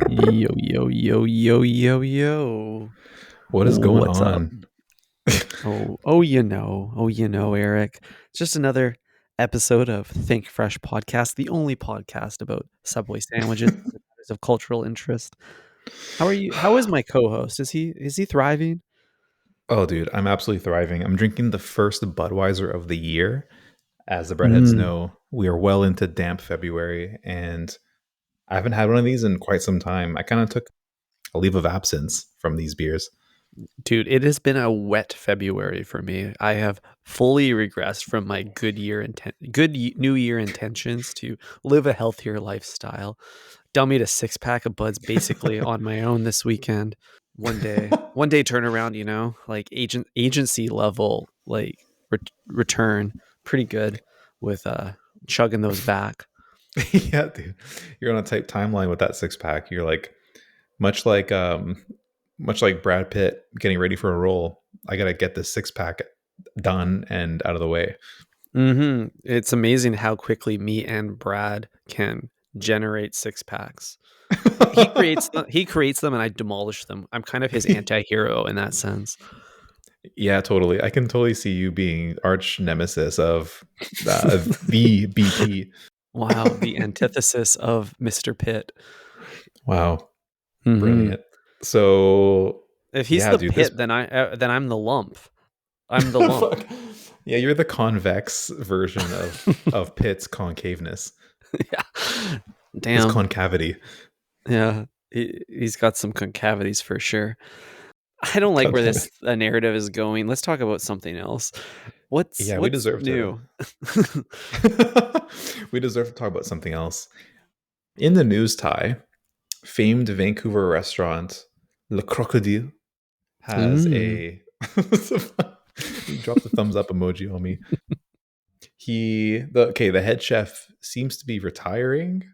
Yo, yo, yo, yo, yo, yo. What is going What's up? on? Eric. It's just another episode of Think Fresh Podcast, the only podcast about Subway sandwiches and matters of cultural interest. How are you? How is my co-host? Is he thriving? Oh, dude, I'm absolutely thriving. I'm drinking the first Budweiser of the year. As the breadheads Mm, know, we are well into damp February, and I haven't had one of these in quite some time. I kind of took a leave of absence from these beers. dude, it has been a wet February for me. I have fully regressed from my New Year intentions to live a healthier lifestyle. Dummied a 6-pack of buds basically on my own this weekend. One day turnaround, like agency level, like return, pretty good with chugging those back. Yeah, dude, you're on a tight timeline with that 6 pack. You're like much like much like Brad Pitt getting ready for a role. I gotta get this 6 pack done and out of the way. It's amazing how quickly me and Brad can generate 6 packs. He creates them, and I demolish them. I'm kind of his anti-hero in that sense. Yeah, totally. I can totally see you being arch nemesis of the BP. Wow, the antithesis of Mr. Pitt. Wow, hmm brilliant. So, If he's yeah, the dude, this Pitt, then I'm the lump. I'm the lump. fuck. Yeah, you're the convex version of Pitt's concaveness, Yeah. his Damn. concavity. Yeah. He's got some concavities for sure. I don't like God where damn it. this narrative is going. Let's talk about something else. Yeah, we What's deserve to. new? We deserve to talk about something else. In the news, Ty, famed Vancouver restaurant Le Crocodile has Mm. a. He dropped the thumbs up emoji on me. The head chef seems to be retiring.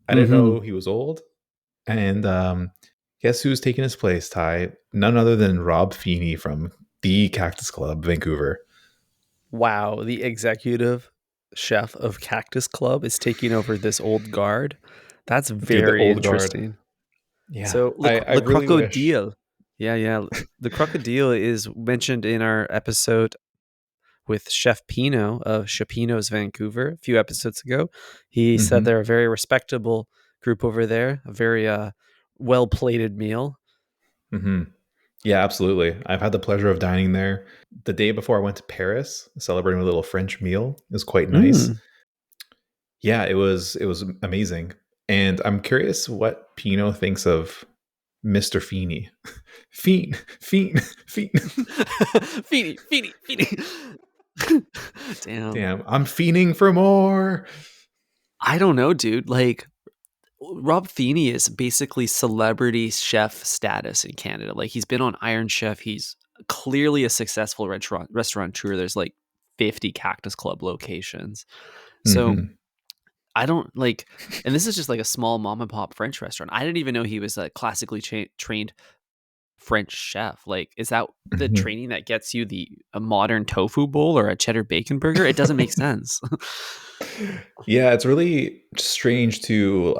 I didn't hmm know he was old. And guess who's taking his place, Ty? None other than Rob Feeney from the Cactus Club, Vancouver. Wow, the executive chef of Cactus Club is taking over this old guard. That's Dude, the very old guard. interesting. Yeah. So, I Le really wish. Crocodile. Yeah. The Crocodile is mentioned in our episode with Chef Pino of Chapino's Vancouver a few episodes ago. He said Hmm. they're a very respectable group over there, a very well plated meal. Hmm. Yeah, absolutely. I've had the pleasure of dining there. The day before I went to Paris, celebrating a little French meal. It was quite nice. Mm. Yeah, it was amazing. And I'm curious what Pino thinks of Mr. Feeney. Fiend. Feeny. Damn. Damn, I'm fiending for more. I don't know, dude. Like, Rob Feeney is basically celebrity chef status in Canada. Like, he's been on Iron Chef. He's clearly a successful restaurateur. There's like 50 Cactus Club locations. So Hmm. I don't like, and this is just like a small mom and pop French restaurant. I didn't even know he was a classically trained French chef. Like, is that the Hmm. training that gets you a modern tofu bowl or a cheddar bacon burger? It doesn't make sense. Yeah, it's really strange to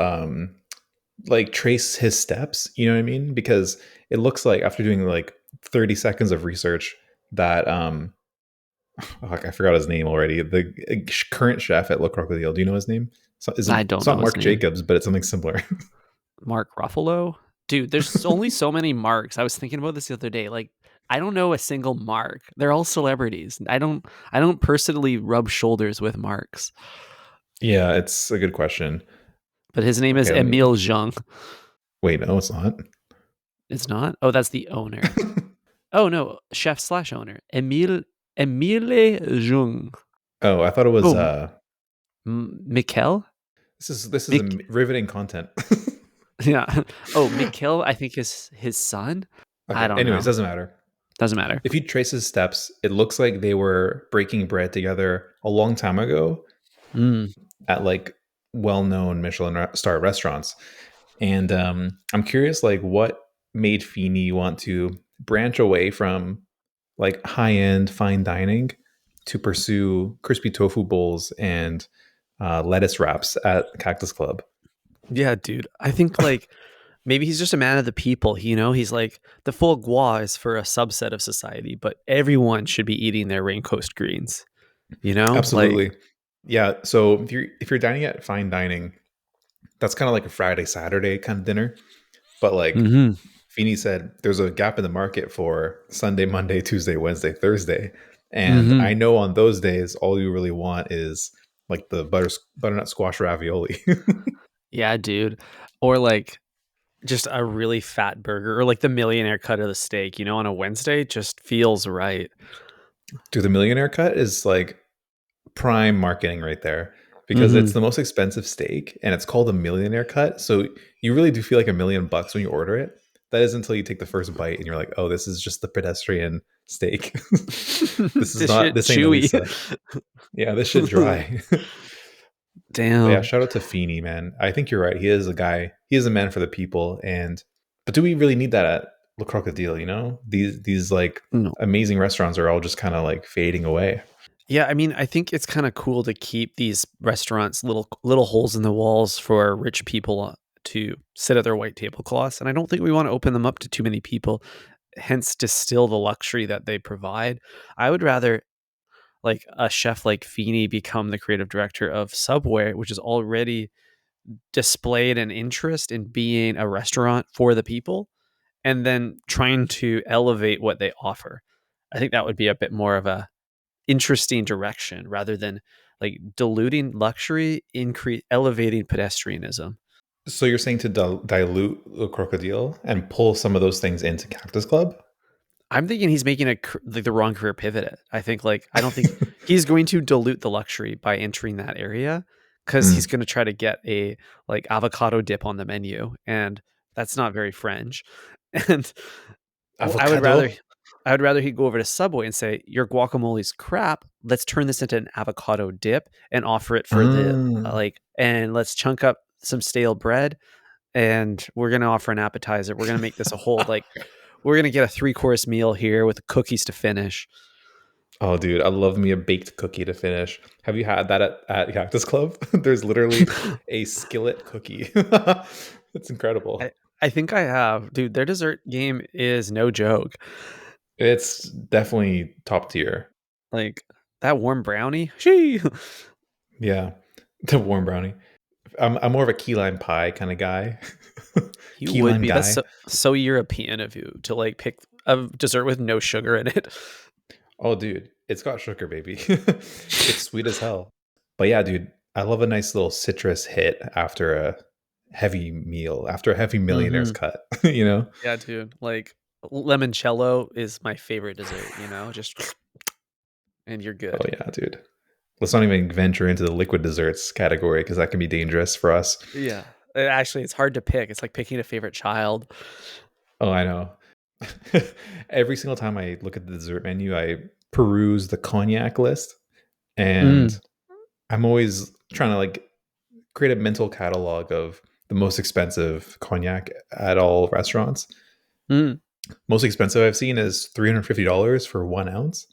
like trace his steps, you know what I mean? Because it looks like after doing like 30 seconds of research that fuck, I forgot his name already. The current chef at Le Crocodile. Do you know his name? I It's don't not know his Mark name. Jacobs, but it's something similar. Mark Ruffalo? Dude, there's only so many Marks. I was thinking about this the other day. Like, I don't know a single Mark. They're all celebrities. I don't personally rub shoulders with Marks. Yeah, it's a good question. But his name is Okay, let me Emile Jung. wait. No, it's not. It's not? Oh, that's the owner. Oh no, chef slash owner. Emile Jung. Oh, I thought it was. Oh, Mikkel? This is a Mik riveting content. yeah. Oh, Mikkel, I think is his son. I Okay. don't Anyways, know. doesn't matter. Doesn't matter. If you trace his steps, it looks like they were breaking bread together a long time ago Mm. at like well-known Michelin star restaurants. And I'm curious, like, what made Feeney want to branch away from like high-end fine dining to pursue crispy tofu bowls and lettuce wraps at Cactus Club? Yeah, dude. I think like Maybe he's just a man of the people. He's like the foie gras is for a subset of society, but everyone should be eating their raincoat greens. Like, Absolutely. Yeah. So if you're dining at fine dining, that's kind of like a Friday, Saturday kind of dinner. But like hmm Feeney said, there's a gap in the market for Sunday, Monday, Tuesday, Wednesday, Thursday. And hmm I know on those days, all you really want is like the butternut squash ravioli. yeah, dude, or like just a really fat burger, or like the millionaire cut of the steak. On a Wednesday, just feels right. Dude, the millionaire cut is like prime marketing right there because it's hmm the most expensive steak and it's called a millionaire cut. So you really do feel like $1,000,000 when you order it. That is until you take the first bite and you're like, oh, this is just the pedestrian steak. This shit This ain't chewy. Elisa. Yeah, this shit dry. But yeah, Damn. shout out to Feeney, man. I think you're right. He is a guy. He is a man for the people. And but do we really need that at Le Crocodile? These like No. amazing restaurants are all just kind of like fading away. Yeah, I mean, I think it's kind of cool to keep these restaurants little holes in the walls for rich people to sit at their white tablecloths, and I don't think we want to open them up to too many people. Hence, distill the luxury that they provide. I would rather like a chef like Feeney become the creative director of Subway, which is already displayed an interest in being a restaurant for the people, and then trying to elevate what they offer. I think that would be a bit more of a interesting direction rather than like diluting luxury, increase elevating pedestrianism. So you're saying to dilute Le Crocodile and pull some of those things into Cactus Club? I'm thinking he's making like the wrong career pivot. I don't think he's going to dilute the luxury by entering that area, because he's Mm, going to try to get a like avocado dip on the menu, and that's not very French. And I would rather avocado? I would rather he go over to Subway and say, "Your guacamole's crap. Let's turn this into an avocado dip and offer it for the Mm. and let's chunk up some stale bread, and we're gonna offer an appetizer. We're gonna make this a whole like we're gonna get a 3-course meal here with cookies to finish." Oh, dude, I love me a baked cookie to finish. Have you had that at Cactus Club? There's literally a skillet cookie. It's incredible. I I think I have, dude. Their dessert game is no joke. It's definitely top tier. Like that warm brownie, she Yeah, the warm brownie. I'm more of a key lime pie kind of guy. you Key would lime be. That's guy. so European of you to like pick a dessert with no sugar in it. Oh, dude, it's got sugar, baby. It's sweet as hell. But yeah, dude, I love a nice little citrus hit after a heavy meal, after a heavy millionaire's hmm cut, you know? Yeah, dude. Like limoncello is my favorite dessert. Just and you're Oh good. yeah, dude. Let's not even venture into the liquid desserts category because that can be dangerous for us. Yeah. Actually, it's hard to pick. It's like picking a favorite child. Oh, I know. Every single time I look at the dessert menu, I peruse the cognac list, and Mm, I'm always trying to like create a mental catalog of the most expensive cognac at all restaurants. mm. Most expensive I've seen is $350 for 1 ounce.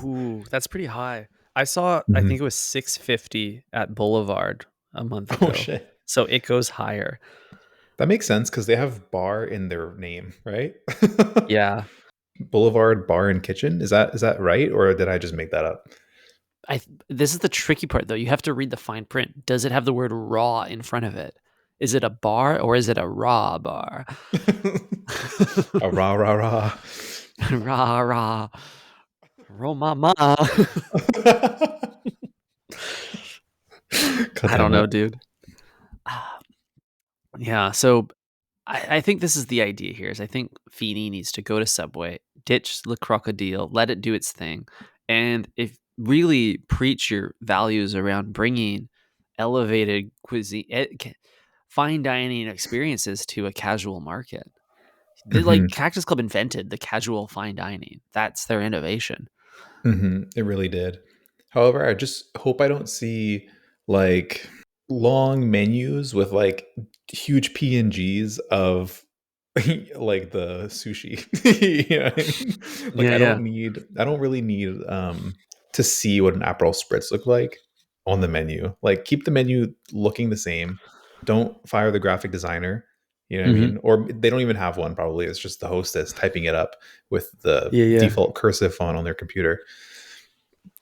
Ooh, that's pretty high. I think Mhm. it was 650 at Boulevard a month Oh ago. shit. So it goes higher. That makes sense because they have bar in their name, right? Yeah. Boulevard Bar and Kitchen. Is that right, or did I just make that up? This is the tricky part though. You have to read the fine print. Does it have the word raw in front of it? Is it a bar or is it a raw bar? A rah rah rah. Rah rah. Romama. God I damn don't know, it. dude. Yeah, so I think this is the idea here. Is I think Feeney needs to go to Subway, ditch the crocodile, let it do its thing, and if really preach your values around bringing elevated cuisine, fine dining experiences to a casual market. Like Mhm. Cactus Club invented the casual fine dining. That's their innovation. It really did. However, I just hope I don't see like long menus with like huge PNGs of like the sushi. You know what I mean? Like Yeah, yeah. I don't really need to see what an Aperol spritz look like on the menu. Like keep the menu looking the same. Don't fire the graphic designer. You know what I Mhm. mean? Or they don't even have one. Probably it's just the hostess typing it up with the Yeah, yeah. default cursive font on their computer.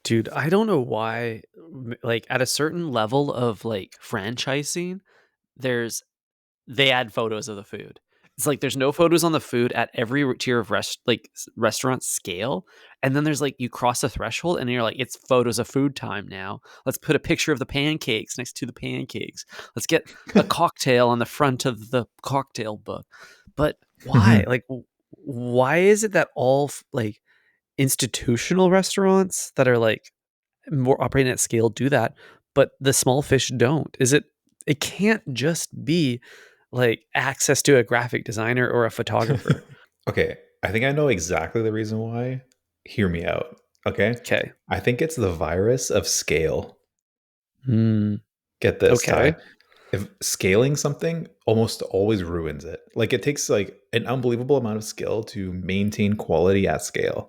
Dude, I don't know why, like, at a certain level of, like, franchising, there's they add photos of the food. It's like there's no photos on the food at every tier of restaurant scale, and then there's, like, you cross a threshold, and you're like, "It's photos of food time now. Let's put a picture of the pancakes next to the pancakes. Let's get a cocktail on the front of the cocktail book." But why? Mhm. Like, why is it that all like, institutional restaurants that are, like, more operating at scale do that, but the small fish don't? It can't just be, like, access to a graphic designer or a photographer. Okay, I think I know exactly the reason why. Hear me out. Okay, Okay. I think it's the virus of scale. Mm, Get this, okay. Ty. If scaling something almost always ruins it. Like it takes like an unbelievable amount of skill to maintain quality at scale,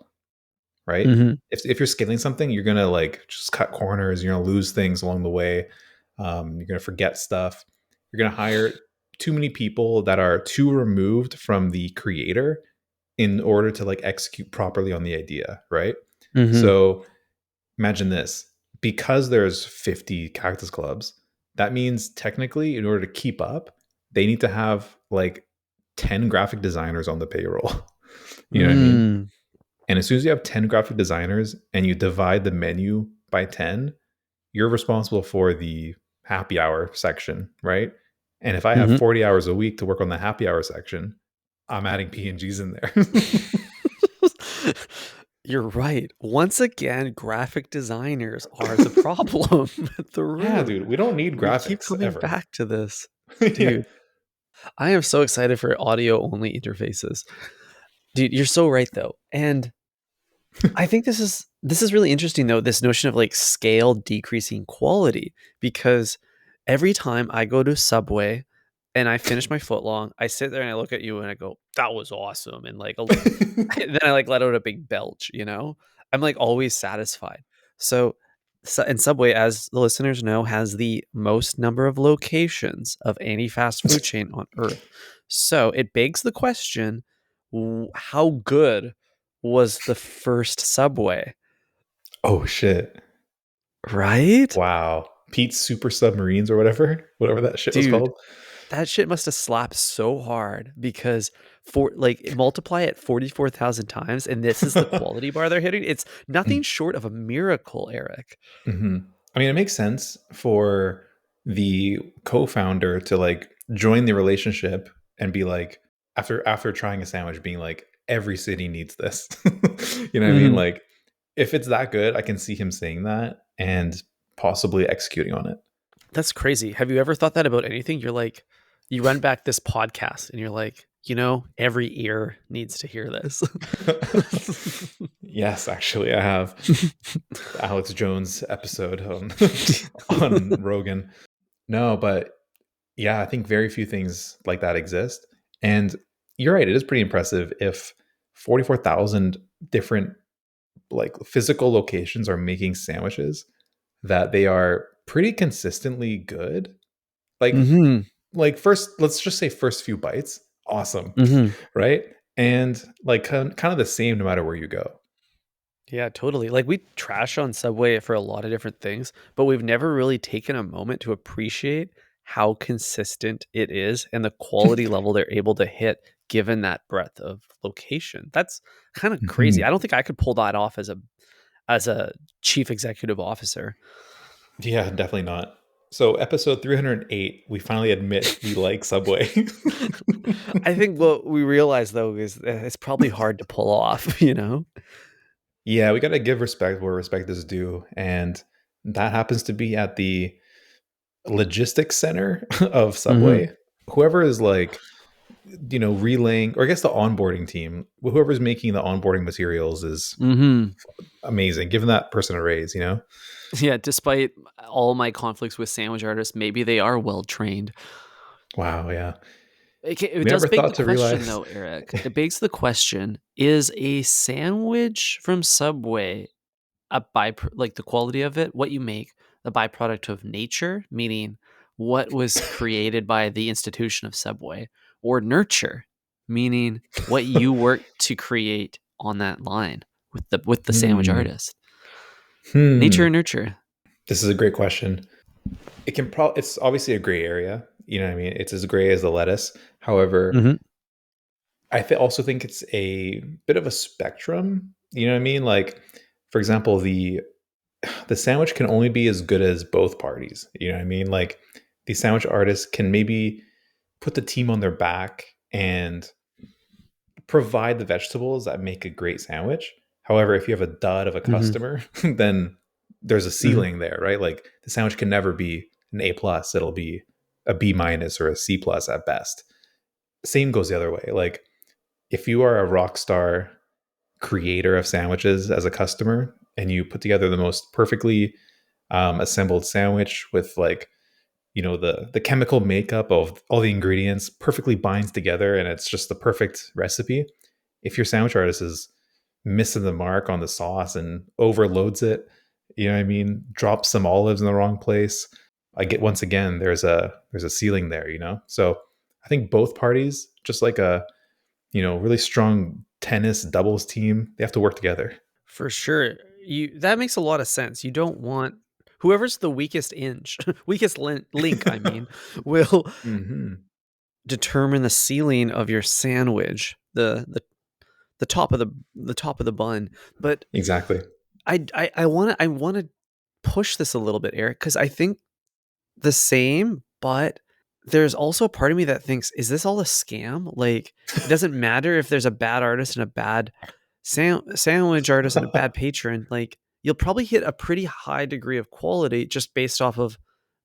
right? Mhm. If you're scaling something, you're gonna like just cut corners. You're gonna lose things along the way. You're gonna forget stuff. You're gonna hire too many people that are too removed from the creator in order to like execute properly on the idea, right? Mhm. So imagine this. Because there's 50 Cactus Clubs, that means technically in order to keep up, they need to have like 10 graphic designers on the payroll. You know what I mean? Mm. And as soon as you have 10 graphic designers and you divide the menu by 10, you're responsible for the happy hour section, right? And if I have Mhm. 40 hours a week to work on the happy hour section, I'm adding P&Gs in there. You're right. Once again, graphic designers are the problem at the Yeah, root. dude, we don't need We keep graphics coming ever. back to this. Yeah. Dude, I am so excited for audio-only interfaces. Dude, you're so right, though, and I think this is really interesting though, this notion of like scale decreasing quality, because every time I go to Subway and I finish my footlong, I sit there and I look at you and I go, "That was awesome," and like then I like let out a big belch, you know? I'm like always satisfied. So, and Subway, as the listeners know, has the most number of locations of any fast food chain on earth. So it begs the question, how good was the first Subway, Oh shit. right? Wow. Pete's Super Submarines or whatever that shit was Dude, called. that shit must have slapped so hard because for like multiply it 44,000 times and this is the quality bar they're hitting. It's nothing short of a miracle, Eric. Mm-hmm. I mean, it makes sense for the co-founder to like join the relationship and be like, after trying a sandwich, being like, every city needs this. You know what I mean? Mhm. Like, if it's that good, I can see him saying that and possibly executing on That's crazy. Have you ever thought that about anything? You're like, you run back this podcast and you're like, every ear needs to hear this. it. Yes, actually, I have the Alex Jones episode on on Rogan. No, but yeah, I think very few things like that exist. And you're right, it is pretty impressive if 44,000 different like physical locations are making sandwiches that they are pretty consistently good. Like Mhm. like first, let's just say first few bites, awesome, Mhm. right? And like kind of the same no matter where you go. Yeah, totally. Like we trash on Subway for a lot of different things, but we've never really taken a moment to appreciate how consistent it is and the quality level they're able to hit given that breadth of location. That's kind of crazy. I Mhm. don't think I could pull that off as a chief executive officer. Yeah, definitely not. So episode 308, we finally admit we like Subway. I think what we realize though is that it's probably hard to pull off, you know? Yeah, we got to give respect where respect is due. And that happens to be at the logistics center of Mhm. Subway. Whoever is like, relaying, or I guess the onboarding team, whoever's making the onboarding materials is Mhm. amazing. Giving that person a raise. Yeah, despite all my conflicts with sandwich artists, maybe they are well trained. Wow. Yeah. It We does never beg the thought to question realize. though, Eric. It begs the question, is a sandwich from Subway a like the quality of it, what you make, a byproduct of nature, meaning what was created by the institution of Subway? or nurture, meaning what you work to create on that line with the sandwich Hmm. artist. Nature Hmm. or nurture? This is a great question. It's obviously a gray area. You know what I mean? It's as gray as the lettuce. However, Mhm. also think it's a bit of a spectrum. You know what I mean? Like, for example, the sandwich can only be as good as both parties. You know what I mean? Like, the sandwich artists can maybe put the team on their back and provide the vegetables that make a great sandwich. However, if you have a dud of a Mhm. customer, then there's a Mhm. ceiling there, right? Like, the sandwich can never be an A plus. It'll be a B minus or a C plus at best. Same goes the other way. Like, if you are a rock star creator of sandwiches as a customer and you put together the most perfectly assembled sandwich with, like, the chemical makeup of all the ingredients perfectly binds together and it's just the perfect recipe. If your sandwich artist is missing the mark on the sauce and overloads it, you know what I mean, drops some olives in the wrong place, I get, once again, there's a ceiling there, so I think both parties, just like a really strong tennis doubles team, they have to work together. For sure. That makes a lot of sense. You don't want whoever's the weakest inch, link, I mean, will Hmm. determine the ceiling of your sandwich, the top of the top of the bun. But Exactly. I want to push this a little bit, Eric, because I think the same, but there's also a part of me that thinks, is this all a scam? Like, it doesn't matter if there's a bad artist and a bad sandwich artist and a bad patron. Like, you'll probably hit a pretty high degree of quality just based off of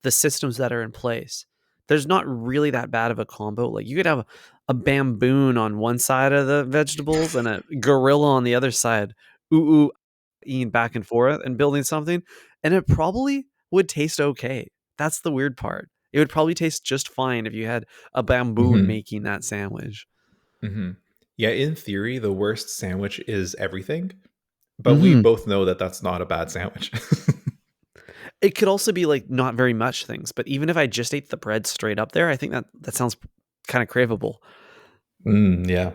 the systems that are in place. There's not really that bad of a combo. Like, you could have a bamboon on one side of the vegetables and a gorilla on the other side. Ooh, ooh, eating back and forth and building something, and it probably would taste okay. That's the weird part. It would probably taste just fine if you had a bamboon Hmm. making that sandwich. Hmm. Yeah, in theory, the worst sandwich is everything, but we Mhm. both know that that's not a bad sandwich. It could also be, like, not very much things, but even if I just ate the bread straight up there, I think that sounds kinda craveable. Yeah,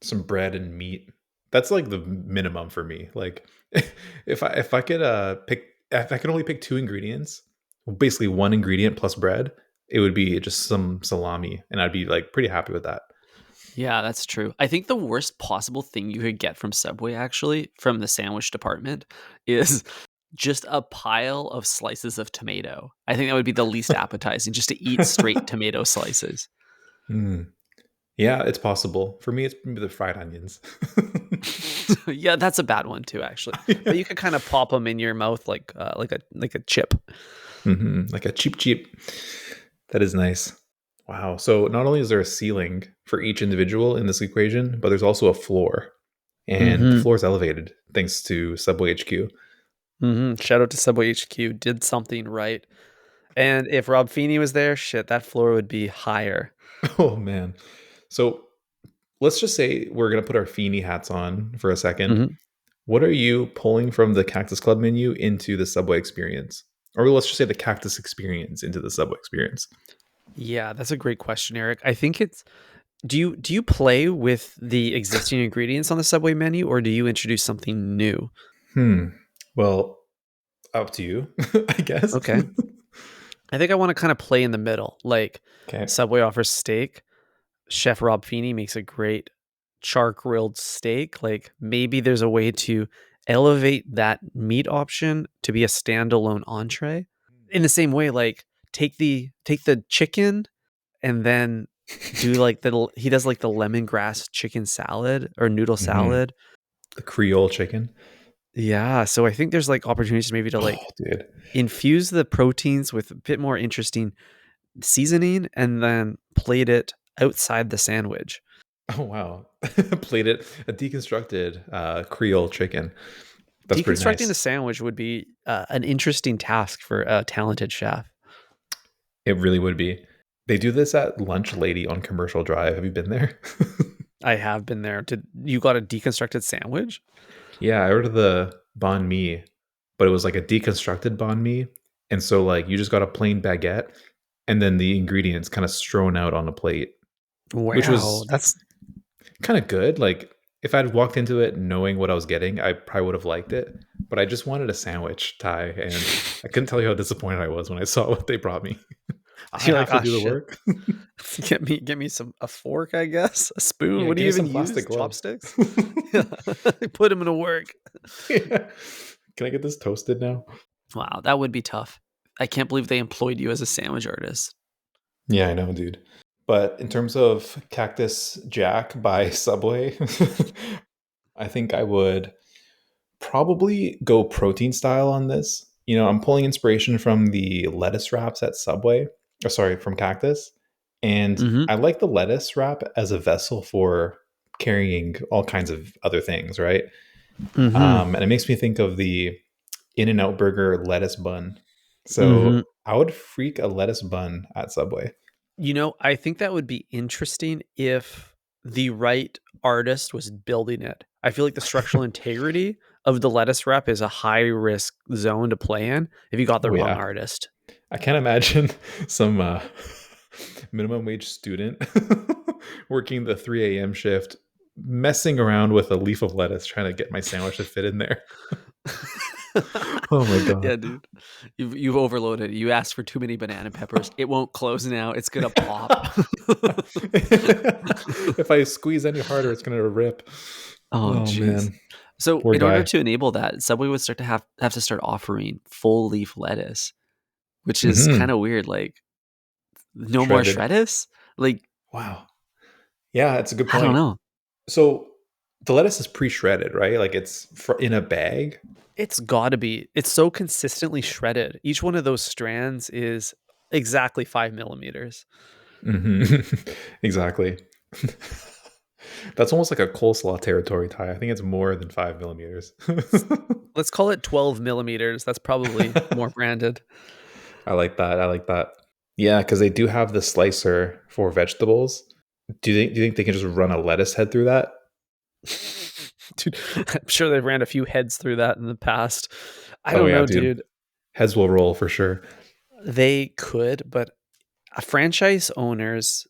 some bread and meat. That's like the minimum for me. Like, if I could pick, if I could only pick two ingredients, basically one ingredient plus bread, it would be just some salami, and I'd be like pretty happy with that. Yeah, that's true. I think the worst possible thing you could get from Subway, actually, from the sandwich department, is just a pile of slices of tomato. I think that would be the least appetizing, just to eat straight tomato slices. Mm. Yeah, it's possible. For me, it's maybe the fried onions. Yeah, that's a bad one too, actually. But Yeah. you could kind of pop them in your mouth like a chip. Like a cheap, cheap. That is nice. Wow. So not only is there a ceiling for each individual in this equation, but there's also a floor. And the Mhm. floor is elevated thanks to Subway HQ. Mhm. Shout out to Subway HQ, did something right. And if Rob Feeney was there, shit, that floor would be higher. Oh, man. So let's just say we're going to put our Feeny hats on for a second. Mhm. What are you pulling from the Cactus Club menu into the Subway experience? Or let's just say the Cactus experience into the Subway experience. Yeah, that's a great question, Eric. I think it's do you play with the existing ingredients on the Subway menu, or do you introduce something new? Hmm. Well, up to you, I guess. Okay. I think I wanna kinda play in the middle. Like, Okay. Subway offers steak. Chef Rob Feeney makes a great char-grilled steak. Like, maybe there's a way to elevate that meat option to be a standalone entree. In the same way, like, take the chicken and then do, like, he does, like, the lemongrass chicken salad or noodle Hmm. salad. The Creole chicken. Yeah, so I think there's, like, opportunities maybe to, Oh, like, dude. infuse the proteins with a bit more interesting seasoning and then plate it outside the sandwich. Oh, wow. Plated a deconstructed Creole chicken. That's pretty Deconstructing the nice. sandwich would be, an interesting task for a talented chef. It really would be. They do this at Lunch Lady on Commercial Drive. Have you been there? I have been there. Did you got a deconstructed sandwich? Yeah, I ordered the banh mi, but it was like a deconstructed banh mi. And so, like, you just got a plain baguette and then the ingredients kind of strewn out on a plate. which Wow, was that's kind of good. Like if I'd walked into it knowing what I was getting, I probably would have liked it. But I just wanted a sandwich, Ty, and I couldn't tell you how disappointed I was when I saw what they brought me. I you're like, have to oh do the shit. work. Get me some a fork, I guess, a spoon. Yeah, What do give you me even some plastic use? gloves. Chopsticks? Yeah, put them to work. Yeah. Can I get this toasted now? Wow, that would be tough. I can't believe they employed you as a sandwich artist. Yeah, I know, dude. But in terms of Cactus Jack by Subway, I think I would probably go protein style on this. You know, I'm pulling inspiration from the lettuce wraps at Subway, or sorry, from Cactus. And Mm-hmm. I like the lettuce wrap as a vessel for carrying all kinds of other things, right? Mm-hmm. And it makes me think of the In N Out Burger lettuce bun. Mm-hmm. So I would freak a lettuce bun at Subway. I think that would be interesting if the right artist was building it. I feel like the structural integrity of the lettuce wrap is a high risk zone to play in if you got the Oh, wrong yeah. artist. I can't imagine some minimum wage student working the 3 a.m. shift, messing around with a leaf of lettuce, trying to get my sandwich to fit in there. Oh my God. Yeah, dude. You've overloaded it. You asked for too many banana peppers. It won't close now. It's gonna pop. If I squeeze any harder, it's going to rip. Oh, Oh, jeez. man. So, Poor in order guy. to enable that, Subway would start to have to start offering full leaf lettuce, which is kind Hmm. of weird. Like, no more Shredded. shredders? Like, Wow. Yeah, it's a good I don't point. know. So the lettuce is pre-shredded, right? Like it's in a bag. It's gotta be. It's so consistently shredded. Each one of those strands is exactly 5 millimeters. Hmm. Exactly. That's almost like a coleslaw territory, Ty. I think it's more than 5 millimeters. Let's call it 12 millimeters. That's probably more branded. I like that. I like that. Yeah, because they do have the slicer for vegetables. Do you think they can just run a lettuce head through that? Dude, I'm sure they've ran a few heads through that in the past. I Oh don't yeah, know, dude. dude. Heads will roll for sure. They could, but franchise owners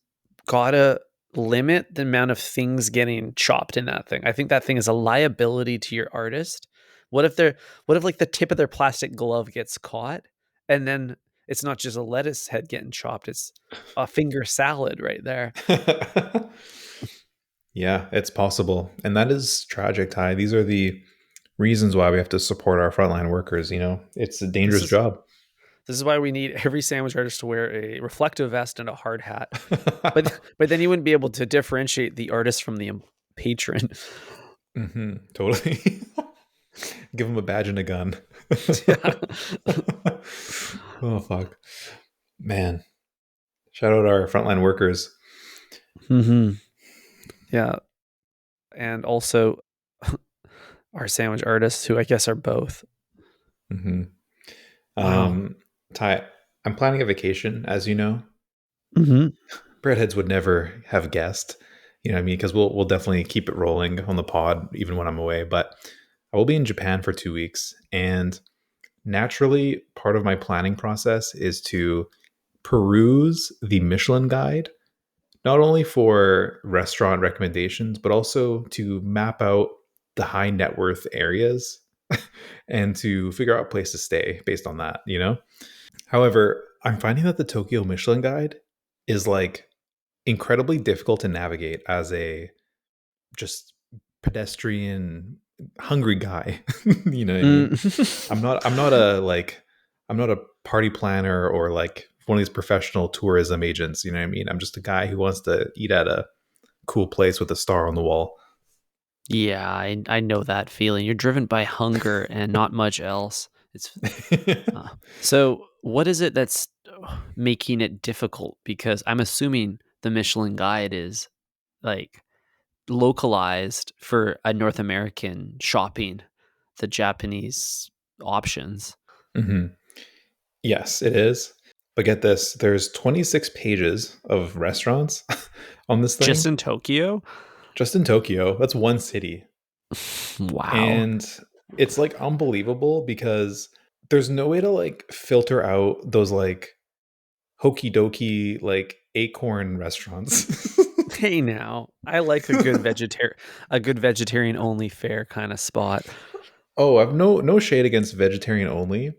gotta limit the amount of things getting chopped in that thing. I think that thing is a liability to your artist. What if they're what if like the tip of their plastic glove gets caught and then it's not just a lettuce head getting chopped, it's a finger salad right there. Yeah, it's possible. And that is tragic, Ty. These are the reasons why we have to support our frontline workers. It's a This dangerous is job. this is why we need every sandwich artist to wear a reflective vest and a hard hat. But then you wouldn't be able to differentiate the artist from the patron. Totally. Give them a badge and a gun. Yeah. Oh, fuck. Man. Shout out our frontline workers. Mhm. Yeah, and also our sandwich artists, who I guess are both. Hmm. Wow. Um, Ty, I'm planning a vacation, as you know. Mhm. Breadheads would never have guessed, you know what I mean? Because we'll definitely keep it rolling on the pod even when I'm away. But I will be in Japan for 2 weeks, and naturally, part of my planning process is to peruse the Michelin guide, not only for restaurant recommendations, but also to map out the high net worth areas and to figure out a place to stay based on that. However, I'm finding that the Tokyo Michelin guide is like incredibly difficult to navigate as a just pedestrian hungry guy. You know what I mean? Mm. I'm not a party planner or like one of these professional tourism agents, you know what I mean? I'm just a guy who wants to eat at a cool place with a star on the wall. Yeah, I know that feeling. You're driven by hunger and not much else. It's so what is it that's making it difficult? Because I'm assuming the Michelin guide is like localized for a North American shopping, the Japanese options. Hmm. Yes, it is. But get this, there's 26 pages of restaurants on this Just thing in Tokyo? just in Tokyo. That's one city. Wow. And it's like unbelievable because there's no way to like filter out those like hokey dokey like acorn restaurants. Hey now, I like a good vegetarian only fare kind of spot. Oh, I've no shade against vegetarian only.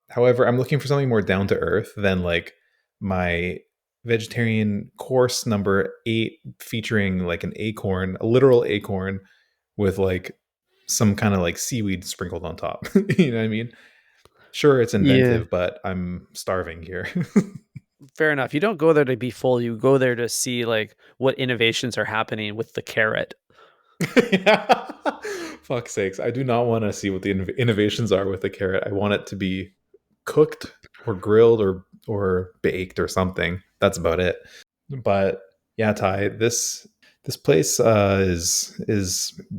However, I'm looking for something more down to earth than like my vegetarian course number 8 featuring like an acorn, a literal acorn with like some kind of like seaweed sprinkled on top. You know what I mean? Sure, it's Yeah, inventive, but I'm starving here. fair enough. You don't go there to be full. You go there to see like what innovations are happening with the carrot. Yeah. Fuck sakes. I do not want to see what the innovations are with the carrot. I want it to be cooked or grilled or baked or something. That's about it. But yeah, Ty, this place is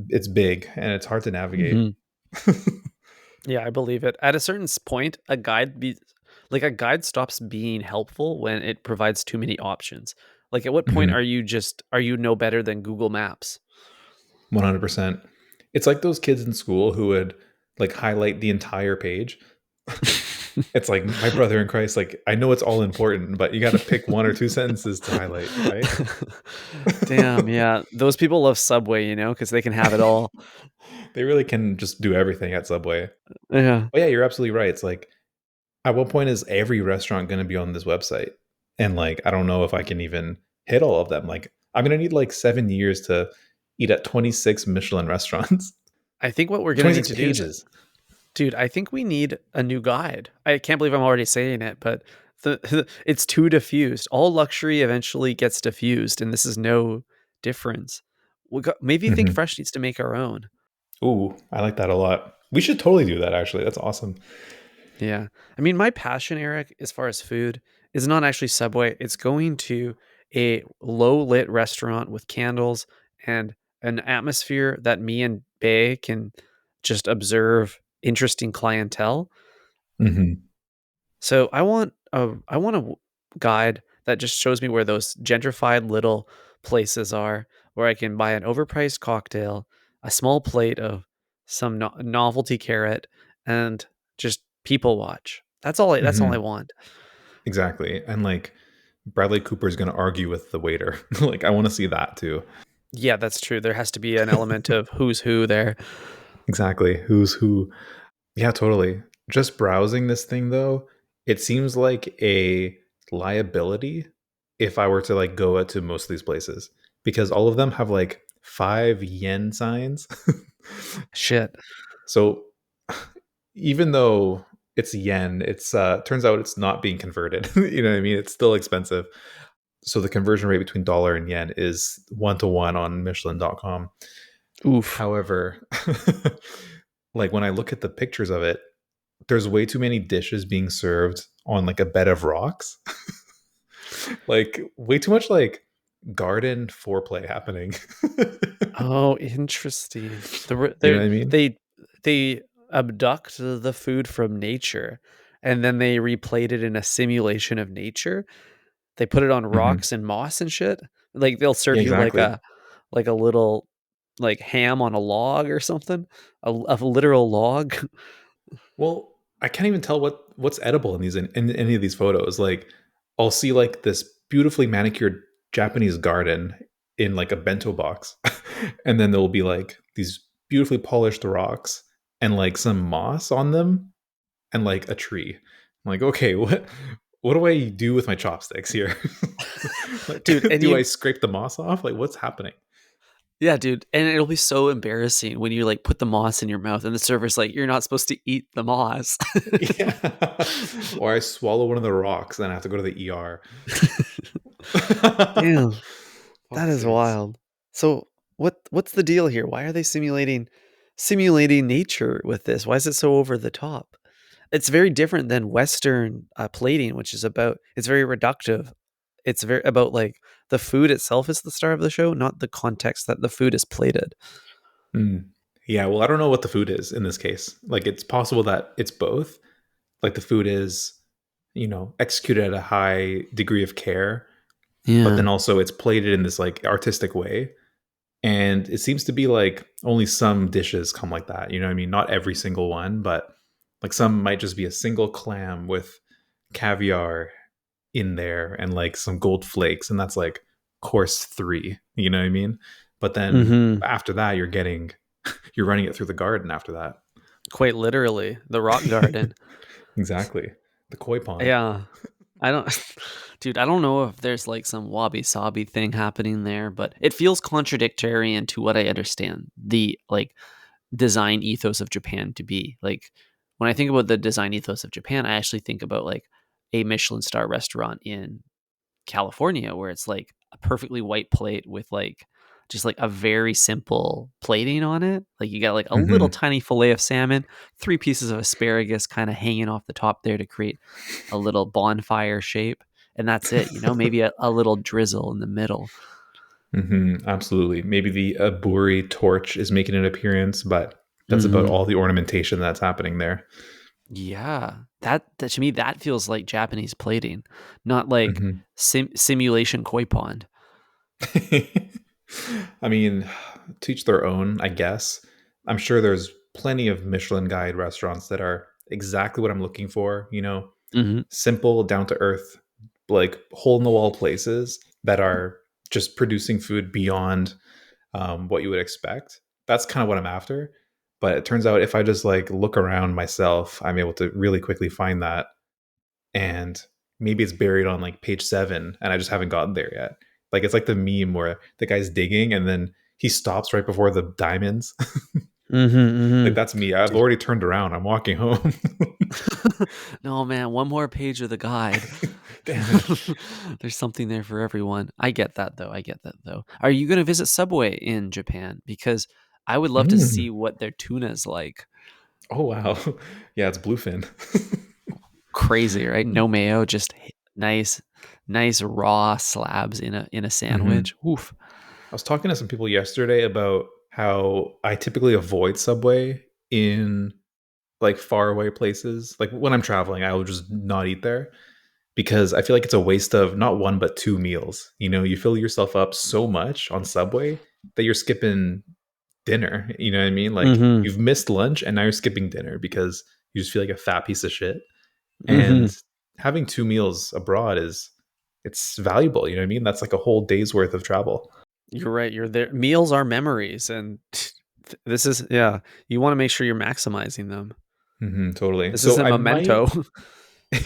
it's big and it's hard to navigate. Mhm. Yeah, I believe it. At a certain point, a guide stops being helpful when it provides too many options. Like at what point Mhm. are you no better than Google Maps? 100%. It's like those kids in school who would like highlight the entire page. It's like my brother in Christ, like I know it's all important, but you got to pick one or two sentences to highlight, right? Damn, yeah. Those people love Subway, because they can have it all. They really can just do everything at Subway. Yeah. But yeah, you're absolutely right. It's like at what point is every restaurant going to be on this website? And like I don't know if I can even hit all of them. Like I'm going to need like 7 years to eat at 26 Michelin restaurants. I think what we're gonna need 26 to do is pages. dude, I think we need a new guide. I can't believe I'm already saying it, but it's too diffused. All luxury eventually gets diffused, and this is no difference. Maybe Think Mhm. Fresh needs to make our own. Ooh, I like that a lot. We should totally do that actually. That's awesome. Yeah. I mean, my passion, Eric, as far as food, is not actually Subway. It's going to a low lit restaurant with candles and an atmosphere that me and Bay can just observe interesting clientele. Mhm. So I want a guide that just shows me where those gentrified little places are, where I can buy an overpriced cocktail, a small plate of some novelty carrot, and just people watch. That's all I Mhm. want. Exactly. And like Bradley Cooper is going to argue with the waiter. Like I want to see that too. Yeah, that's true. There has to be an element of who's who there. Exactly. Who's who? Yeah, totally. Just browsing this thing though, it seems like a liability if I were to like go to most of these places because all of them have like 5 yen signs. Shit. So even though it's yen, it's turns out it's not being converted. You know what I mean? It's still expensive. So the conversion rate between dollar and yen is 1 to 1 on Michelin.com. Oof. However, like when I look at the pictures of it, there's way too many dishes being served on like a bed of rocks. Like way too much like garden foreplay happening. Oh, interesting. You know what I mean? They abduct the food from nature, and then they replate it in a simulation of nature. They put it on Hmm. rocks and moss and shit. Like they'll Yeah, serve you exactly. like a little like ham on a log or something, a literal log. Well, I can't even tell what's edible in these in any of these photos. Like, I'll see like this beautifully manicured Japanese garden in like a bento box, and then there will be like these beautifully polished rocks and like some moss on them and like a tree. I'm like, okay, what do I do with my chopsticks here? Like, Dude, and do I you scrape the moss off? Like, what's happening? yeah, dude, and it'll be so embarrassing when you like put the moss in your mouth and the server's like, "You're not supposed to eat the moss." Yeah. Or I swallow one of the rocks and I have to go to the ER. Damn. That Fuck is sakes. wild. So what's the deal here? Why are they simulating nature with this? Why is it so over the top? It's very different than Western plating, which is about it's very reductive. It's very about like the food itself is the star of the show, not the context that the food is plated. Mm. Yeah, well, I don't know what the food is in this case. Like, it's possible that it's both. Like, the food is, executed at a high degree of care, but then Yeah. also it's plated in this like artistic way. And it seems to be like only some dishes come like that. You know what I mean? Not every single one, but like some might just be a single clam with caviar in there and like some gold flakes. And that's like course 3, you know what I mean? But then Mhm. after that you're running it through the garden after that. Quite literally, the rock garden. Exactly. The koi pond. Yeah. I don't dude, I don't know if there's, like, some wabi-sabi thing happening there, but it feels contradictory into what I understand the, like, design ethos of Japan to be. Like, when I think about the design ethos of Japan, I actually think about, like, a Michelin star restaurant in California where it's like a perfectly white plate with like just like a very simple plating on it. Like you got like a little Mhm. tiny fillet of salmon, three pieces of asparagus kind of hanging off the top there to create a little bonfire shape. And that's it, you know, maybe a little drizzle in the middle. Absolutely. Maybe the aburi torch is making an appearance, but that's about Hmm. all the ornamentation that's happening there. Yeah. That to me, that feels like Japanese plating, not like Mhm. simulation koi pond. I mean, teach their own, I guess. I'm sure there's plenty of Michelin guide restaurants that are exactly what I'm looking for, Hmm. simple, down to earth, like hole in the wall places that are just producing food beyond what you would expect. That's kind of what I'm after. But it turns out if I just like look around myself, I'm able to really quickly find that. And maybe it's buried on like page 7 and I just haven't gotten there yet. Like it's like the meme where the guy's digging and then he stops right before the diamonds. Hmm. Like that's me. I've already turned around. I'm walking home. No, man, one more page of the guide. Damn it. There's something there for everyone. I get that though. I get that though. Are you going to visit Subway in Japan? Because I would love to Mm. see what their tuna is like. Oh wow. Yeah, it's bluefin. Crazy, right? No mayo, just nice, nice raw slabs in a hmm sandwich. Oof. I was talking to some people yesterday about how I typically avoid Subway in like far away places. Like when I'm traveling, I will just not eat there because I feel like it's a waste of not one but two meals. You fill yourself up so much on Subway that you're skipping dinner. You know what I mean? Like Mm-hmm. you've missed lunch and now you're skipping dinner because you just feel like a fat piece of shit. Mm-hmm. And having two meals abroad it's valuable. You know what I mean? That's like a whole day's worth of travel. You're right. You're there. Meals are memories, and this is yeah. You want to make sure you're maximizing them. Totally. This So isn't I might memento.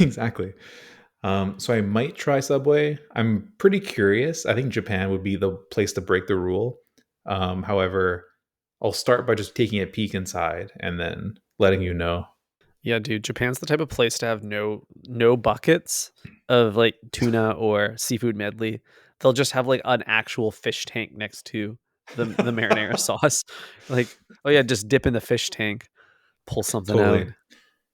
exactly. So I might try Subway. I'm pretty curious. I think Japan would be the place to break the rule. However, I'll start by just taking a peek inside and then letting you know. Yeah, dude, Japan's the type of place to have no buckets of like tuna or seafood medley. They'll just have like an actual fish tank next to the marinara sauce. Like, oh yeah, just dip in the fish tank, pull something out. Totally.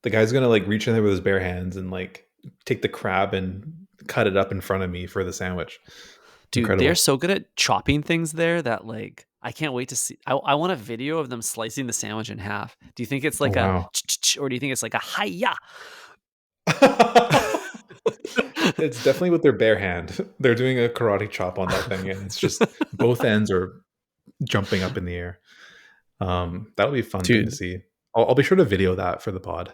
The guy's gonna like reach in there with his bare hands and like take the crab and cut it up in front of me for the sandwich. Dude, they're Incredible. so good at chopping things there that like I can't wait to see. I want a video of them slicing the sandwich in half. Do you think it's Oh like a wow. or do you think it's like a hiya? It's definitely with their bare hand. They're doing a karate chop on that thing, and it's just both ends are jumping up in the air. That'll be a fun thing to Dude, see. I'll be sure to video that for the pod.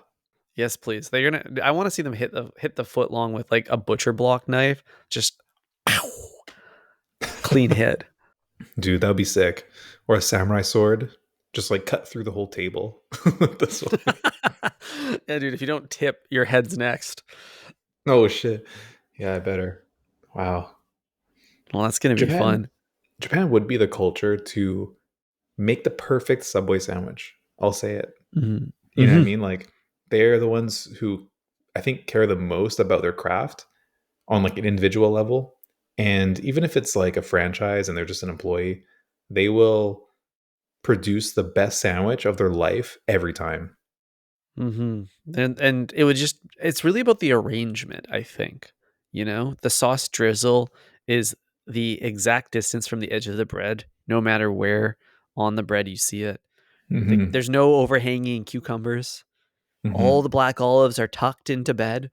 yes, please. They're gonna. I want to see them hit the foot long with like a butcher block knife. Just pow, clean hit. Dude, that would be sick. Or a samurai sword, just like cut through the whole table this way. Yeah, dude. If you don't tip, your head's next. Oh shit. Yeah, I better. Wow. Well, that's gonna be Japan fun. Japan would be the culture to make the perfect Subway sandwich. I'll say it. Hmm. You know what I Hmm. mean? Like they're the ones who I think care the most about their craft on like an individual level. And even if it's like a franchise and they're just an employee, they will produce the best sandwich of their life every time. Hmm. And it would just. It's really about the arrangement. I think. You know, the sauce drizzle is the exact distance from the edge of the bread, no matter where on the bread you see it. hmm There's no overhanging cucumbers. All hmm the black olives are tucked into bed.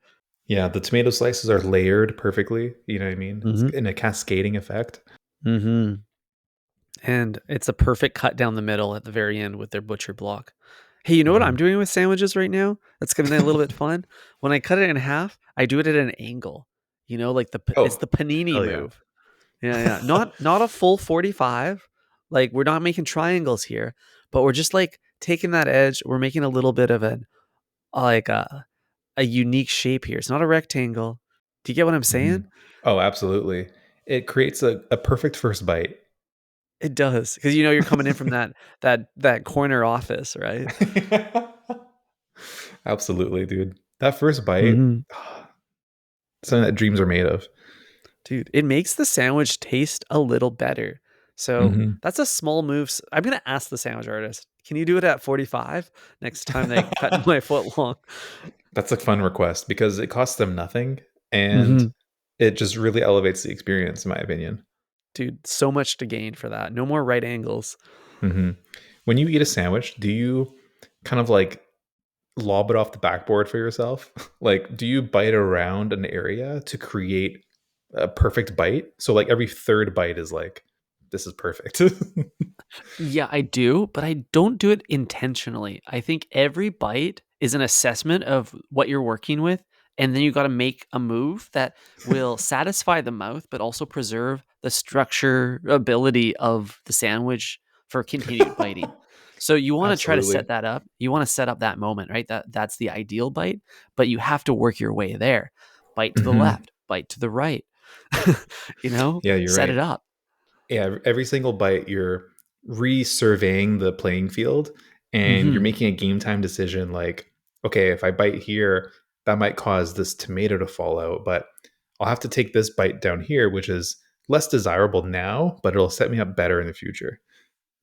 Yeah, the tomato slices are layered perfectly. You know what I mean? It's Mhm. in a cascading effect. Mhm. And it's a perfect cut down the middle at the very end with their butcher block. Hey, you know what I'm hmm doing with sandwiches right now? That's gonna be a little bit fun. When I cut it in half, I do it at an angle. You know, like it's Oh, the panini hell yeah. move. Yeah, yeah. Not a full 45. Like we're not making triangles here, but we're just like taking that edge. We're making a little bit of an like a unique shape here. It's not a rectangle. Do you get what I'm saying? Mhm. Oh, absolutely. It creates a perfect first bite. It does. Because you're coming in from that corner office, right? Absolutely, dude. That first bite, Mhm. something that dreams are made of. Dude, it makes the sandwich taste a little better. So Mhm. that's a small move. I'm gonna ask the sandwich artist, can you do it at 45 next time they cut my foot long? That's a fun request because it costs them nothing and Mhm. it just really elevates the experience, in my opinion. Dude, so much to gain for that. No more right angles. Hmm. When you eat a sandwich, do you kind of like lob it off the backboard for yourself? Like, do you bite around an area to create a perfect bite? So, like, every third bite is like, this is perfect. Yeah, I do, but I don't do it intentionally. I think every bite is an assessment of what you're working with, and then you got to make a move that will satisfy the mouth, but also preserve the structure ability of the sandwich for continued biting. So you want to try to Absolutely. set that up. You want to set up that moment, right? That's the ideal bite, but you have to work your way there. Bite to the Hmm. left, bite to the right. Yeah, you're Set right. it up. Yeah, every single bite, you're resurveying the playing field and you're Mhm. making a game time decision like, okay, if I bite here, that might cause this tomato to fall out, but I'll have to take this bite down here, which is less desirable now, but it'll set me up better in the future.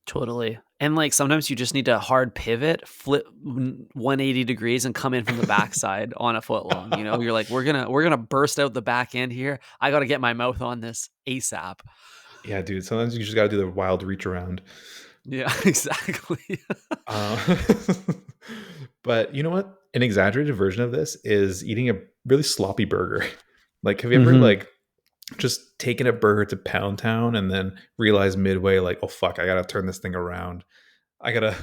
Totally. And like sometimes you just need to hard pivot, flip 180 degrees and come in from the backside on a foot long. You're like, we're gonna burst out the back end here. I gotta get my mouth on this ASAP. Yeah, dude. Sometimes you just got to do the wild reach around. Yeah, exactly. Uh, but you know what? An exaggerated version of this is eating a really sloppy burger. Like, have you ever Hmm. like just taken a burger to Pound Town and then realized midway, like, oh fuck, I gotta turn this thing around. I gotta,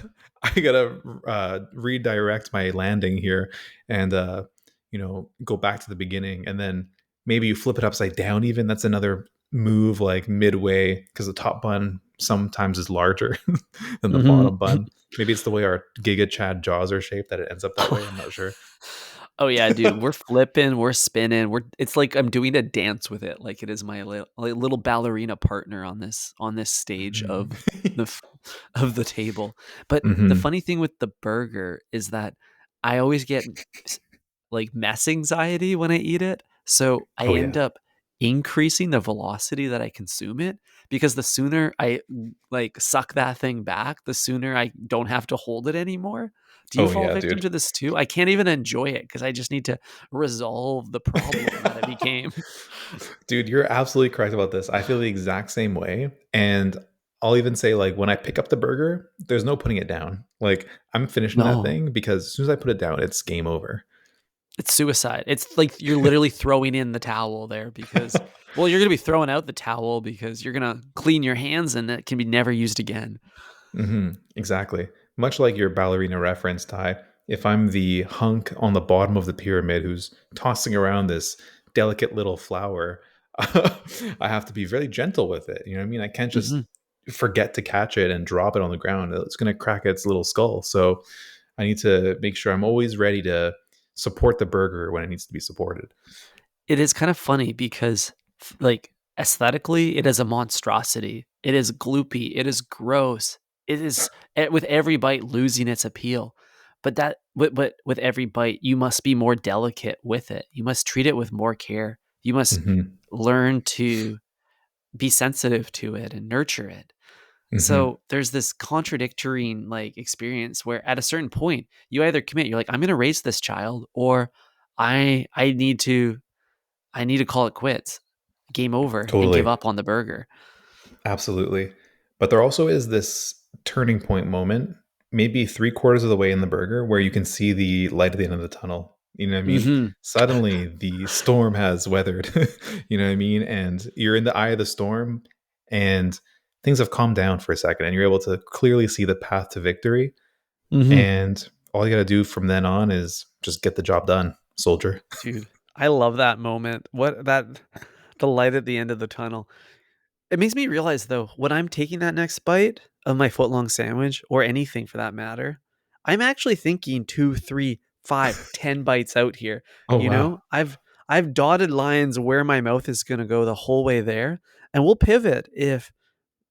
I gotta redirect my landing here, and go back to the beginning, and then maybe you flip it upside down. Even that's another move, like midway, because the top bun sometimes is larger than the Hmm. bottom bun. Maybe it's the way our Giga Chad jaws are shaped that it ends up that way. I'm not sure. Oh yeah, dude, we're flipping, we're spinning, it's like I'm doing a dance with it, like it is my little ballerina partner on this stage Mhm. the f- of the table. But the Mhm. funny thing with the burger is that I always get s- like mess anxiety when I eat it, so I Oh end yeah. up increasing the velocity that I consume it because the sooner I like suck that thing back, the sooner I don't have to hold it anymore. Do you Oh fall yeah, victim dude. to this too? I can't even enjoy it because I just need to resolve the problem that it became. Dude, you're absolutely correct about this. I feel the exact same way. And I'll even say, like, when I pick up the burger, there's no putting it down. Like, I'm finishing that No, thing because as soon as I put it down, it's game over. it's suicide. It's like you're literally throwing in the towel there because, well, you're going to be throwing out the towel because you're going to clean your hands and it can be never used again. Exactly. Much like your ballerina reference, Ty, if I'm the hunk on the bottom of the pyramid who's tossing around this delicate little flower, I have to be very gentle with it. You know what I mean? I can't just Mhm. forget to catch it and drop it on the ground. It's going to crack its little skull. So I need to make sure I'm always ready to support the burger when it needs to be supported. It is kind of funny because, like, aesthetically, it is a monstrosity. It is gloopy. It is gross. It is with every bite losing its appeal. But with every bite, you must be more delicate with it. You must treat it with more care. You must Hmm. learn to be sensitive to it and nurture it. Hmm. So there's this contradictory like experience where at a certain point you either commit, you're like, I'm going to raise this child, or I need to call it quits, game over, and give Totally. up on the burger. Absolutely. But there also is this turning point moment, maybe three-quarters of the way in the burger, where you can see the light at the end of the tunnel. You know what I mean? Mhm. Suddenly the storm has weathered. You know what I mean? And you're in the eye of the storm and things have calmed down for a second and you're able to clearly see the path to victory. Mhm. And all you got to do from then on is just get the job done, soldier. Dude, I love that moment. The light at the end of the tunnel. It makes me realize though, when I'm taking that next bite of my footlong sandwich or anything for that matter, I'm actually thinking 2, 3, 5, 10 bites out here. Oh You wow. know, I've dotted lines where my mouth is going to go the whole way there, and we'll pivot if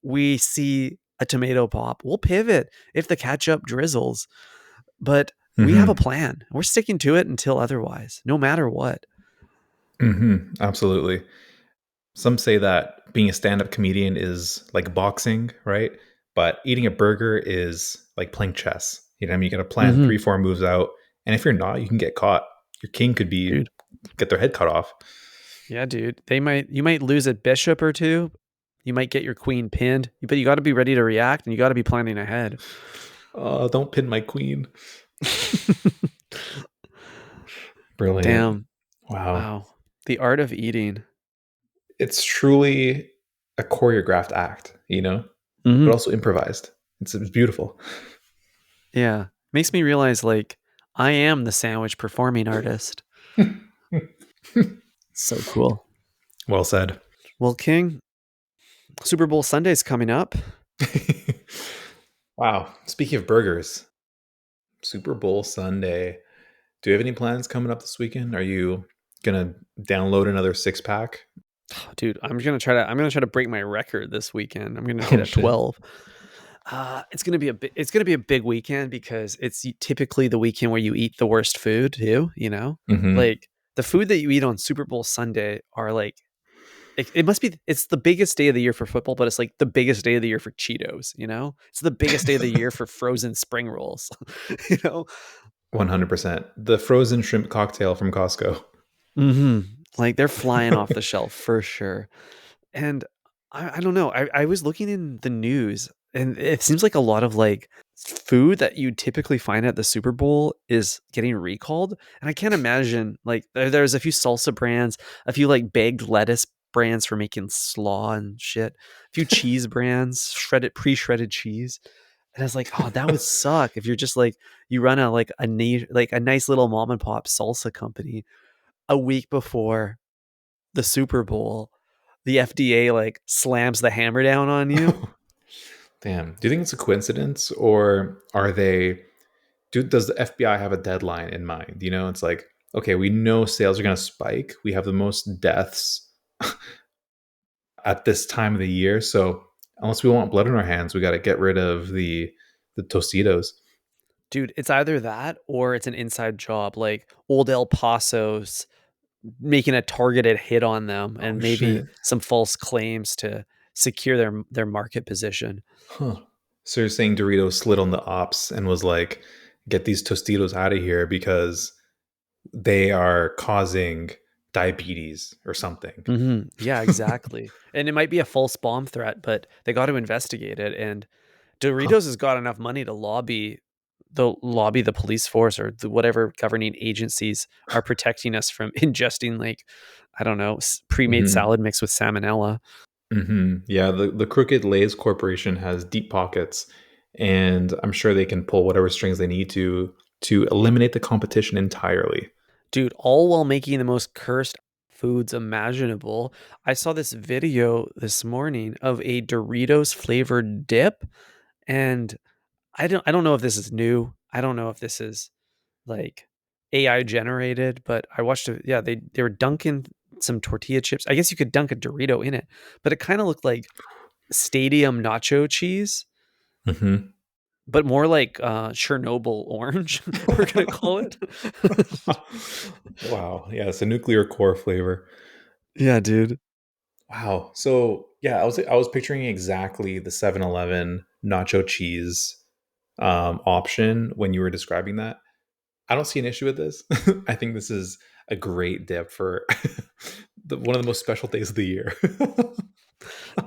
we see a tomato pop. We'll pivot if the ketchup drizzles, but we have a Hmm. plan. We're sticking to it until otherwise, no matter what. Hmm. Absolutely. Some say that being a stand-up comedian is like boxing, right? But eating a burger is like playing chess. You know, what I mean, you got to plan Mhm. 3, 4 moves out, and if you're not, you can get caught. Your king could be Dude. get their head cut off. Yeah, dude. You might lose a bishop or two. You might get your queen pinned, but you got to be ready to react and you got to be planning ahead. Don't pin my queen. Brilliant. Damn. Wow. Wow. The art of eating. It's truly a choreographed act, you know, but Mhm. also improvised. It's beautiful. Yeah. Makes me realize like I am the sandwich performing artist. So cool. Well said. Well, King, Super Bowl Sunday's coming up. Wow. Speaking of burgers, Super Bowl Sunday. Do you have any plans coming up this weekend? Are you gonna download another 6 pack? Dude, I'm going to try to break my record this weekend. I'm going to hit Oh a shit. 12. It's going to be a big weekend because it's typically the weekend where you eat the worst food too, you know? Mm-hmm. Like the food that you eat on Super Bowl Sunday are like it must be it's the biggest day of the year for football, but it's like the biggest day of the year for Cheetos, you know? It's the biggest day of the year for frozen spring rolls, you know? 100%. The frozen shrimp cocktail from Costco. Mhm. Like they're flying off the shelf for sure. And I don't know. I was looking in the news, and it seems like a lot of like food that you typically find at the Super Bowl is getting recalled. And I can't imagine like there's a few salsa brands, a few like baked lettuce brands for making slaw and shit, a few cheese brands, pre-shredded cheese. And I was like, oh, that would suck if you're just like you run like a nice little mom and pop salsa company a week before the Super Bowl, the FDA like slams the hammer down on you. Damn. Do you think it's a coincidence, or are they does the FBI have a deadline in mind? You know, it's like, okay, we know sales are going to spike. We have the most deaths at this time of the year, so unless we want blood on our hands, we got to get rid of the Tostitos. Dude, it's either that or it's an inside job like Old El Paso's making a targeted hit on them Oh and maybe shit. some false claims to secure their market position. Huh. So you're saying Dorito slid on the ops and was like, get these Tostitos out of here because they are causing diabetes or something. Mhm. Yeah, exactly. And it might be a false bomb threat, but they got to investigate it. And Huh. Doritos has got enough money to lobby the police force or whatever governing agencies are protecting us from ingesting like I don't know pre-made Hmm. salad mixed with salmonella. Hmm. Yeah, the Crooked Lays Corporation has deep pockets, and I'm sure they can pull whatever strings they need to eliminate the competition entirely. Dude, all while making the most cursed foods imaginable. I saw this video this morning of a Doritos flavored dip, and I don't know if this is new. I don't know if this is like AI generated, but I watched it. Yeah, they were dunking some tortilla chips. I guess you could dunk a Dorito in it, but it kind of looked like stadium nacho cheese, Hmm. but more like Chernobyl orange. We're gonna call it. Wow. Yeah, it's a nuclear core flavor. Yeah, dude. Wow. So yeah, I was picturing exactly the 7-Eleven nacho cheese option when you were describing that. I don't see an issue with this. I think this is a great dip for one of the most special days of the year.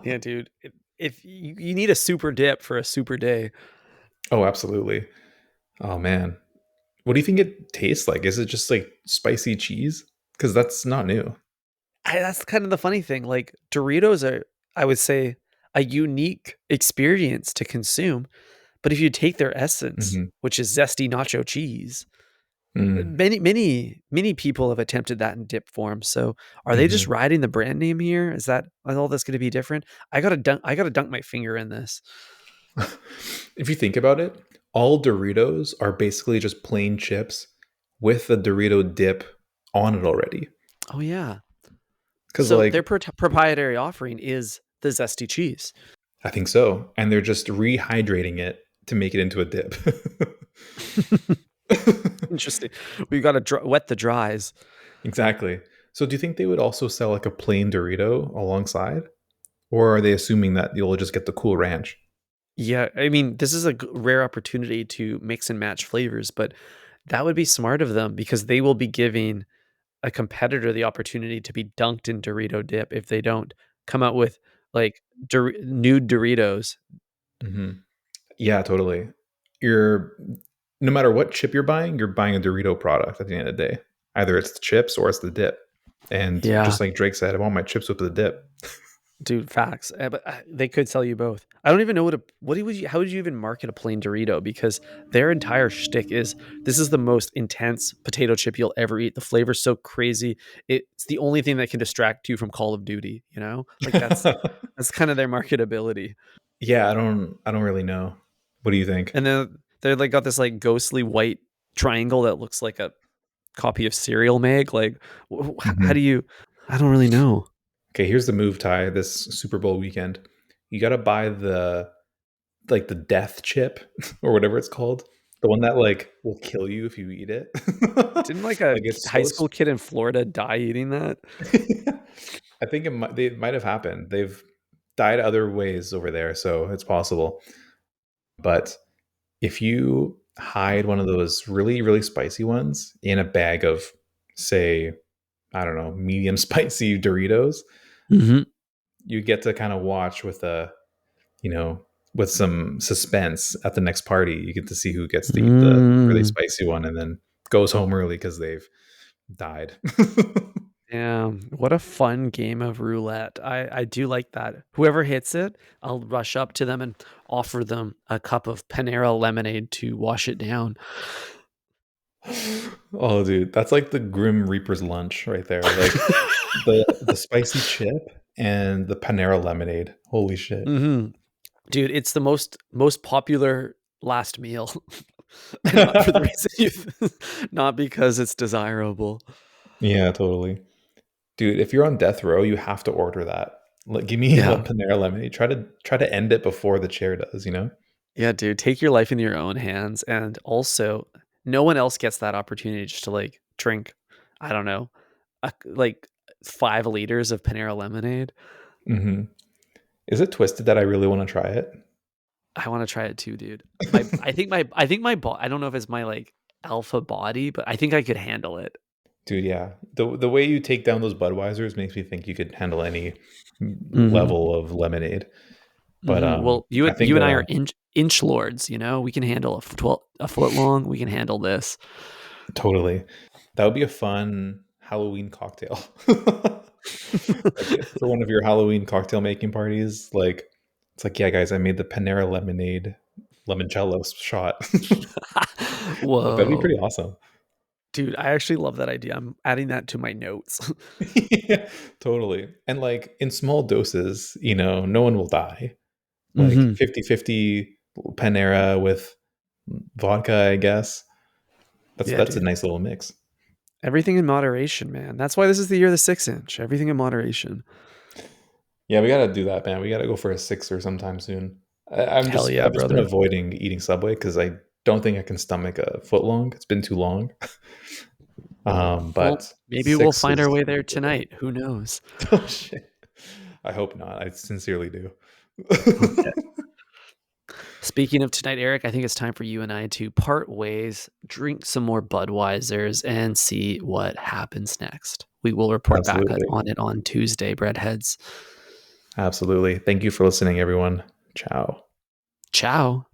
Yeah, dude. If you need a super dip for a super day, Oh, absolutely. Oh man, what do you think it tastes like? Is it just like spicy cheese? Because that's not new. that's kind of the funny thing. Like Doritos are, I would say, a unique experience to consume. But if you take their essence, Hmm. which is zesty nacho cheese, Mm. Many people have attempted that in dip form. So are they just Mhm. riding the brand name here? Is that all that's going to be different? I gotta dunk my finger in this. If you think about it, all Doritos are basically just plain chips with the Dorito dip on it already. Oh yeah. Because, So their like, proprietary offering is the zesty cheese. I think so. And they're just rehydrating it to make it into a dip. Interesting. We got to wet the dries. Exactly. So, do you think they would also sell like a plain Dorito alongside? Or are they assuming that you'll just get the Cool Ranch? Yeah, I mean, this is a rare opportunity to mix and match flavors, but that would be smart of them because they will be giving a competitor the opportunity to be dunked in Dorito dip if they don't come out with like nude Doritos. Hmm. Yeah, totally. You're No matter what chip you're buying a Dorito product at the end of the day. Either it's the chips or it's the dip. And Yeah, just like Drake said, I want my chips with the dip. dude, facts. But they could sell you both. I don't even know how would you even market a plain Dorito because their entire shtick is this is the most intense potato chip you'll ever eat. The flavor's so crazy. It's the only thing that can distract you from Call of Duty. Like that's kind of their marketability. Yeah, I don't really know. What do you think? And then they're like got this like ghostly white triangle that looks like a copy of Serial Mag. Like, how do Mhm. you? I don't really know. Okay, here's the move, Ty, this Super Bowl weekend. You got to buy the death chip or whatever it's called. The one that like will kill you if you eat it. Didn't like a Like it's high so school kid in Florida die eating that? I think it might have happened. They've died other ways over there, so it's possible. But if you hide one of those really, really spicy ones in a bag of, say, I don't know, medium spicy Doritos, Hmm. you get to kind of watch with you know, with some suspense at the next party. You get to see who gets to eat the really Mm. spicy one and then goes home early because they've died. Damn, what a fun game of roulette. I do like that. Whoever hits it, I'll rush up to them and offer them a cup of Panera lemonade to wash it down. Oh, dude, that's like the Grim Reaper's lunch right there. Like the spicy chip and the Panera lemonade. Holy shit. Hmm. Dude, it's the most popular last meal, and not for the reason not because it's desirable. Yeah, totally. Dude, if you're on death row, you have to order that. Like, give me a Yeah. Panera lemonade. Try to end it before the chair does, you know? Yeah, dude, take your life in your own hands, and also, no one else gets that opportunity just to, like, drink, I don't know, like, 5 liters of Panera lemonade. Hmm. Is it twisted that I really want to try it? I wanna try it too, dude. I think my I don't know if it's my, like, alpha body, but I think I could handle it. Dude, yeah. The way you take down those Budweisers makes me think you could handle any Mhm, level of lemonade. But mhm. Well, you I and think you and I are inchlords, we can handle a foot long, we can handle this. totally. That would be a fun Halloween cocktail. Like for one of your Halloween cocktail making parties, like it's like, yeah, guys, I made the Panera lemonade limoncello shot. Like that'd be Whoa. pretty awesome. Dude, I actually love that idea. I'm adding that to my notes. Yeah, totally. And like in small doses, no one will die. Like Mhm. 50-50 Panera with vodka, I guess. That's Yeah, that's a dude. nice little mix. Everything in moderation, man. That's why this is the year of the 6 inch. Everything in moderation. Yeah, we gotta do that, man. We gotta go for a sixer sometime soon. Hell yeah, I've just been brother. avoiding eating Subway because I don't think I can stomach a foot long. It's been too long. Well, But maybe we'll six find our is way there doable. tonight. Who knows? Oh shit. I hope not. I sincerely do. Okay. Speaking of tonight, Eric, I think it's time for you and I to part ways, drink some more Budweisers, and see what happens next. We will report back Absolutely. on it on Tuesday, Breadheads. Absolutely. Thank you for listening, everyone. Ciao. Ciao.